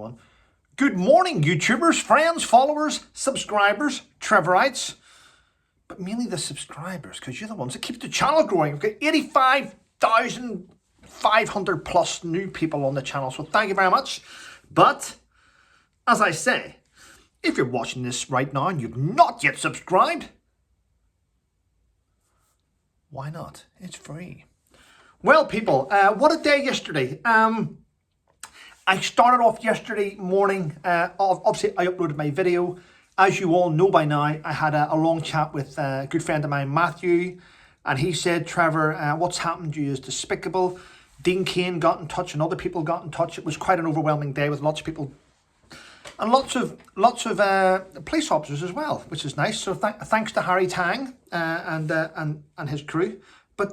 One. Good morning, YouTubers, friends, followers, subscribers, Trevorites, but mainly the subscribers, because you're the ones that keep the channel growing. We've got 85,500 plus new people on the channel, so thank you very much. But, as I say, if you're watching this right now and you've not yet subscribed, why not? It's free. Well, people, what a day yesterday. I started off yesterday morning, obviously I uploaded my video. As you all know by now, I had a long chat with a good friend of mine, Matthew, and he said, Trevor, what's happened to you is despicable. Dean Kane got in touch and other people got in touch. It was quite an overwhelming day with lots of people and lots of police officers as well, which is nice. So thanks to Harry Tang and his crew. But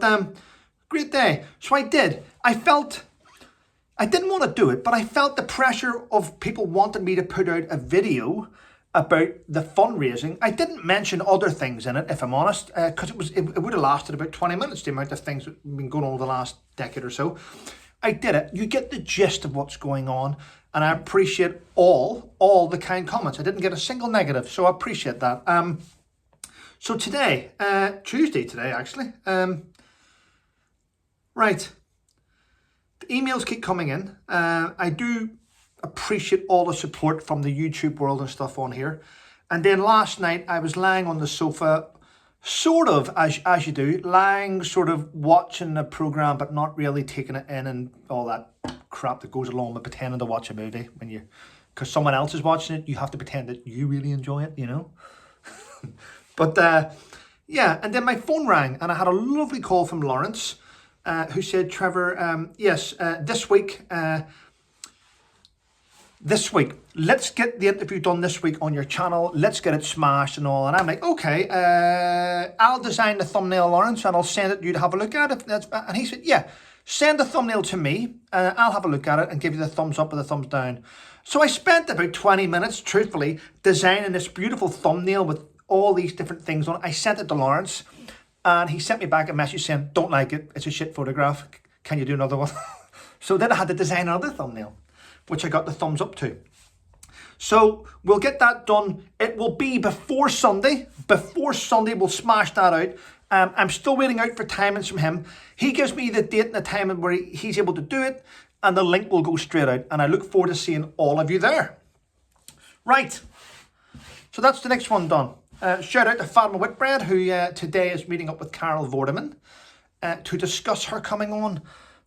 great day. So I didn't want to do it, but I felt the pressure of people wanting me to put out a video about the fundraising. I didn't mention other things in it, if I'm honest, because it would have lasted about 20 minutes, the amount of things that have been going on over the last decade or so. I did it. You get the gist of what's going on, and I appreciate all the kind comments. I didn't get a single negative, so I appreciate that. So today, Tuesday today, actually, right. The emails keep coming in. I do appreciate all the support from the YouTube world and stuff on here. And then last night I was lying on the sofa, sort of as you do, lying sort of watching the program but not really taking it in and all that crap that goes along with pretending to watch a movie because someone else is watching it. You have to pretend that you really enjoy it, you know. But yeah, and then my phone rang and I had a lovely call from Lawrence. Who said, Trevor, yes, this week, let's get the interview done this week on your channel. Let's get it smashed and all. And I'm like, okay, I'll design the thumbnail, Lawrence, and I'll send it to you to have a look at it. And he said, yeah, send the thumbnail to me. I'll have a look at it and give you the thumbs up or the thumbs down. So I spent about 20 minutes, truthfully, designing this beautiful thumbnail with all these different things on it. I sent it to Lawrence. And he sent me back a message saying, don't like it, it's a shit photograph, can you do another one? So then I had to design another thumbnail, which I got the thumbs up to. So we'll get that done. It will be before Sunday. Before Sunday, we'll smash that out. I'm still waiting out for timings from him. He gives me the date and the time where he's able to do it, and the link will go straight out. And I look forward to seeing all of you there. Right, so that's the next one done. Shout out to Fatima Whitbread, who today is meeting up with Carol Vorderman to discuss her coming on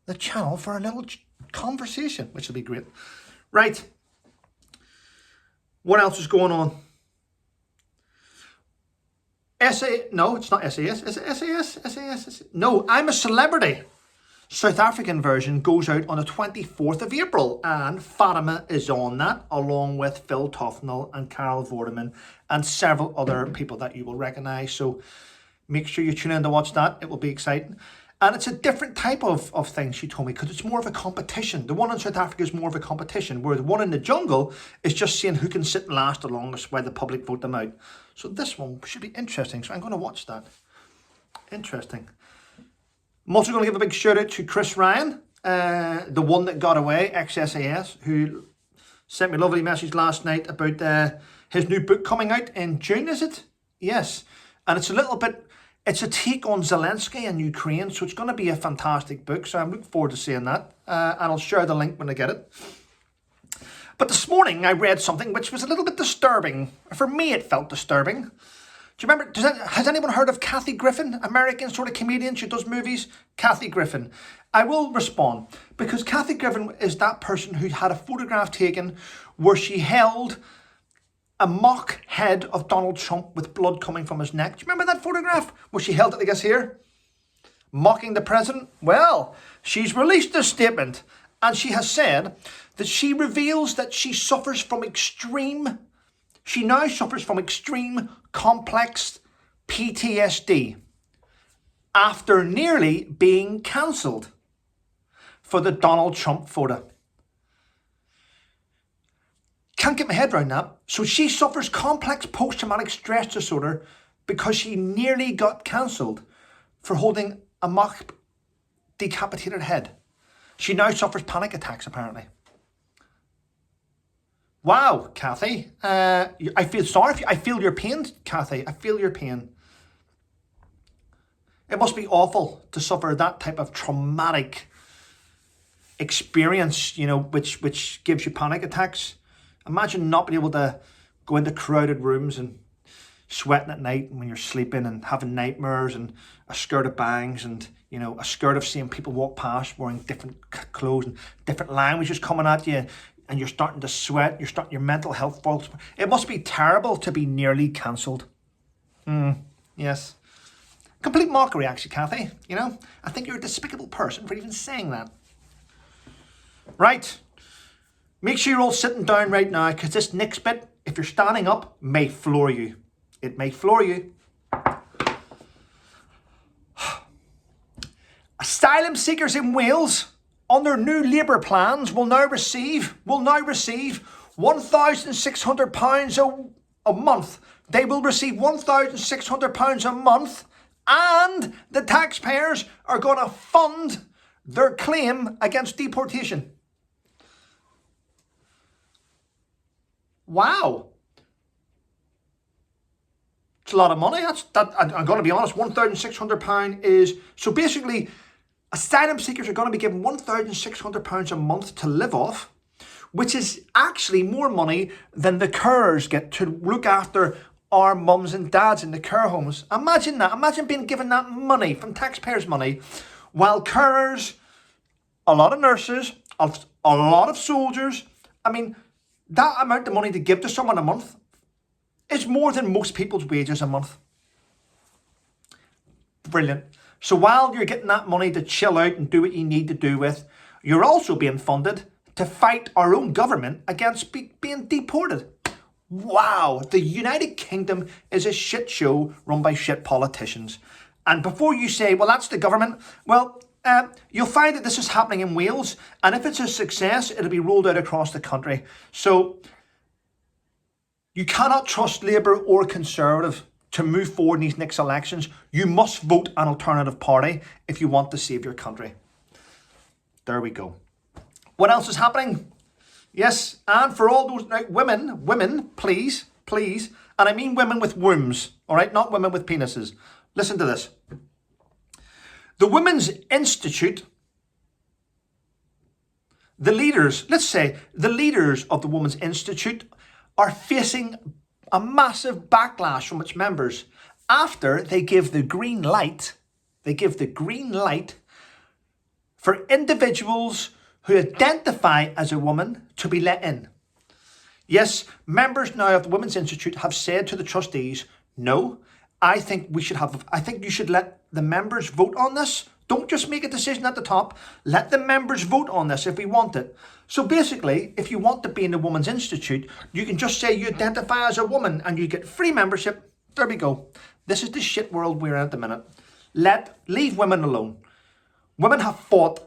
the channel for a little conversation, which will be great. Right. What else is going on? No, it's not SAS. Is it SAS? SAS? No, I'm a Celebrity. South African version goes out on the 24th of April, and Fatima is on that, along with Phil Tufnell and Carol Vorderman and several other people that you will recognise. So make sure you tune in to watch that. It will be exciting. And it's a different type of thing, she told me, because it's more of a competition. The one in South Africa is more of a competition, where the one in the jungle is just seeing who can sit and last the longest while the public vote them out. So this one should be interesting. So I'm going to watch that. Interesting. I'm also going to give a big shout out to Chris Ryan, the one that got away, ex-SAS, who sent me a lovely message last night about his new book coming out in June, is it? Yes. And it's a take on Zelensky and Ukraine, so it's going to be a fantastic book. So I'm looking forward to seeing that. And I'll share the link when I get it. But this morning I read something which was a little bit disturbing. For me, it felt disturbing. Do you remember, has anyone heard of Kathy Griffin, American sort of comedian? She does movies. Kathy Griffin. I will respond, because Kathy Griffin is that person who had a photograph taken where she held a mock head of Donald Trump with blood coming from his neck. Do you remember that photograph where she held it, I guess, here? Mocking the president? Well, she's released a statement and she has said that she reveals that she now suffers from extreme complex PTSD after nearly being cancelled for the Donald Trump photo. Can't get my head around that. So she suffers complex post-traumatic stress disorder because she nearly got cancelled for holding a mock decapitated head. She now suffers panic attacks, apparently. Wow, Kathy. I feel sorry for you. I feel your pain, Kathy. I feel your pain. It must be awful to suffer that type of traumatic experience, which gives you panic attacks. Imagine not being able to go into crowded rooms and sweating at night when you're sleeping and having nightmares and a skirt of bangs and, a skirt of seeing people walk past wearing different clothes and different languages coming at you, and you're starting to sweat, your mental health falls. It must be terrible to be nearly cancelled. Yes. Complete mockery, actually, Kathy. I think you're a despicable person for even saying that. Right. Make sure you're all sitting down right now, because this next bit, if you're standing up, may floor you. It may floor you. Asylum seekers in Wales, under new Labour plans, will now receive £1,600 a month. They will receive £1,600 a month, and the taxpayers are going to fund their claim against deportation. Wow. It's a lot of money. I'm going to be honest, £1,600 is... So basically, asylum seekers are going to be given £1,600 a month to live off, which is actually more money than the carers get to look after our mums and dads in the care homes. Imagine that. Imagine being given that money from taxpayers' money, while carers, a lot of nurses, a lot of soldiers, that amount of money to give to someone a month is more than most people's wages a month. Brilliant. So while you're getting that money to chill out and do what you need to do with, you're also being funded to fight our own government against being deported. Wow, the United Kingdom is a shit show run by shit politicians. And before you say, well, that's the government, well, you'll find that this is happening in Wales, and if it's a success, it'll be rolled out across the country. So you cannot trust Labour or Conservative to move forward in these next elections. You must vote an alternative party if you want to save your country. There we go. What else is happening? Yes, and for all those women, please, and I mean women with wombs, all right, not women with penises. Listen to this. The Women's Institute, the leaders of the Women's Institute are facing a massive backlash from its members after they give the green light for individuals who identify as a woman to be let in. Yes, members now of the Women's Institute have said to the trustees, no, I think you should let the members vote on this. Don't just make a decision at the top. Let the members vote on this if we want it. So basically, if you want to be in the Women's Institute, you can just say you identify as a woman and you get free membership. There we go. This is the shit world we're in at the minute. Leave women alone. Women have fought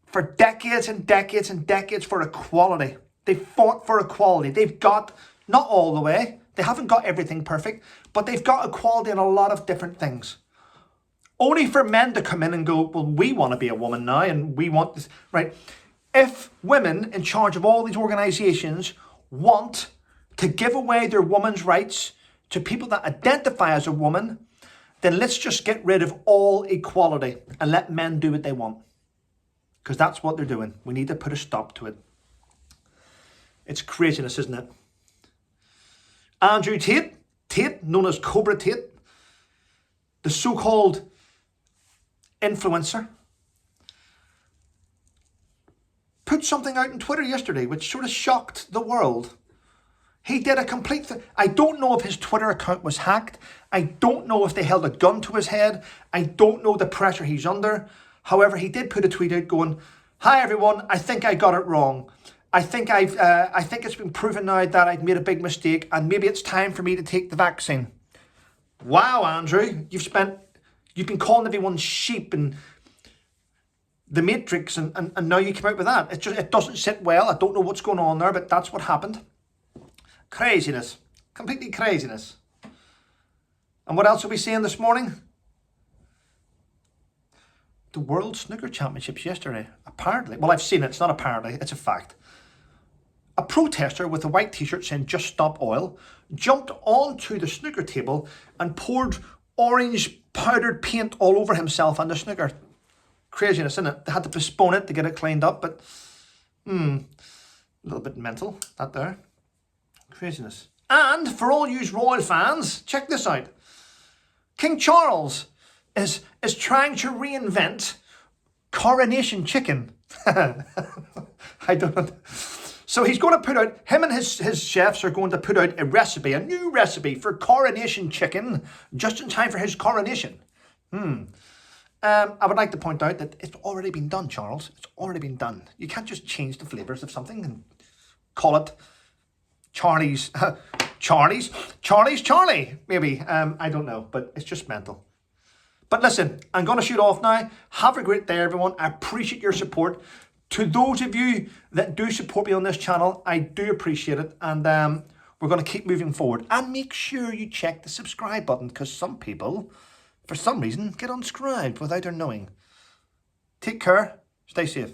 for decades and decades and decades for equality. They've fought for equality. They've got, not all the way, they haven't got everything perfect, but they've got equality in a lot of different things. Only for men to come in and go, well, we want to be a woman now and we want this, right? If women in charge of all these organisations want to give away their women's rights to people that identify as a woman, then let's just get rid of all equality and let men do what they want. Because that's what they're doing. We need to put a stop to it. It's craziness, isn't it? Andrew Tate, known as CobraTip, the so-called influencer, put something out on Twitter yesterday which sort of shocked the world. He did a complete thing. I don't know if his Twitter account was hacked. I don't know if they held a gun to his head. I don't know the pressure he's under. However, he did put a tweet out going, "Hi everyone, I think I got it wrong. I think it's been proven now that I've made a big mistake and maybe it's time for me to take the vaccine." Wow, Andrew, you've been calling everyone sheep and the Matrix and now you come out with that. It doesn't sit well. I don't know what's going on there, but that's what happened. Craziness. Completely craziness. And what else are we seeing this morning? The World Snooker Championships yesterday. Apparently. Well, I've seen it. It's not apparently. It's a fact. A protester with a white t-shirt saying "Just Stop Oil" jumped onto the snooker table and poured orange powdered paint all over himself and the snooker. Craziness, isn't it? They had to postpone it to get it cleaned up, but a little bit mental, that there. Craziness. And for all you royal fans, check this out. King Charles is trying to reinvent coronation chicken. I don't know. So he's going to put out, him and his chefs are going to put out a new recipe for coronation chicken, just in time for his coronation. I would like to point out that it's already been done, Charles. It's already been done. You can't just change the flavours of something and call it Charlie, maybe. I don't know, but it's just mental. But listen, I'm going to shoot off now. Have a great day, everyone. I appreciate your support. To those of you that do support me on this channel, I do appreciate it. And we're going to keep moving forward. And make sure you check the subscribe button, because some people, for some reason, get unsubscribed without their knowing. Take care. Stay safe.